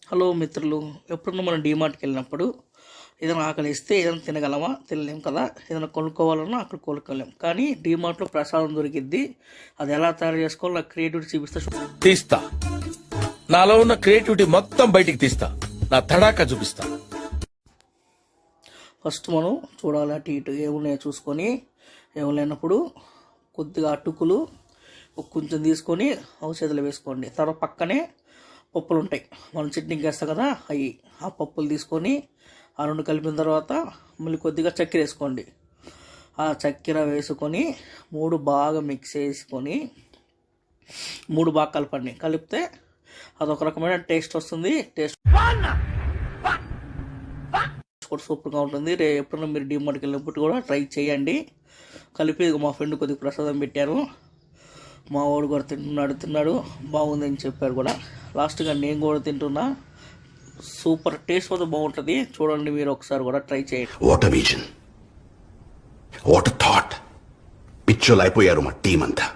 Hello మిత్రులు, ఎప్పుడన్నా మనం డీమార్ట్కి వెళ్ళినప్పుడు ఏదైనా ఆకలిస్తే ఏదైనా తినగలమా? తినలేం కదా. ఏదైనా కొనుక్కోవాలన్నా అక్కడ కొనుక్కోలేం. కానీ డీమార్ట్లో ప్రసాదం దొరికిద్ది. అది ఎలా తయారు చేసుకోవాలో నాకు క్రియేటివిటీ చూపిస్తా. తీస్తా, నాలో ఉన్న క్రియేటివిటీ మొత్తం బయటికి తీస్తా, నా తడాకా చూపిస్తా. ఫస్ట్ మనం చూడాలి, అటు ఇటు ఏమున్నాయో చూసుకొని, ఏమి లేనప్పుడు కొద్దిగా అటుకులు కొంచెం తీసుకొని ఔషధాలు వేసుకోండి. తర్వాత పక్కనే పప్పులు ఉంటాయి, మనం చట్నీకి వేస్తాం కదా, అవి ఆ పప్పులు తీసుకొని ఆ రెండు కలిపిన తర్వాత మళ్ళీ కొద్దిగా చక్కెర వేసుకోండి. ఆ చక్కెర వేసుకొని మూడు బాగా మిక్స్ చేసుకొని మూడు బాగా కలపండి. కలిపితే అదొక రకమైన టేస్ట్ వస్తుంది. టేస్ట్ కూడా సూపర్గా ఉంటుంది. ఎప్పుడన్నా మీరు డీమార్ట్కి వెళ్ళినప్పుడు కూడా ట్రై చేయండి. కలిపి మా ఫ్రెండ్ కొద్దిగా ప్రసాదం పెట్టారు, మా వాడు కూడా తిన్నాడు, బాగుందని చెప్పారు కూడా. లాస్ట్గా నేను కూడా తింటున్నా. సూపర్ టేస్ట్ కూడా బాగుంటుంది. చూడండి, మీరు ఒకసారి కూడా ట్రై చేయండి. What vision, what thought. పిచ్చోలు అయిపోయారు మా టీం అంతా.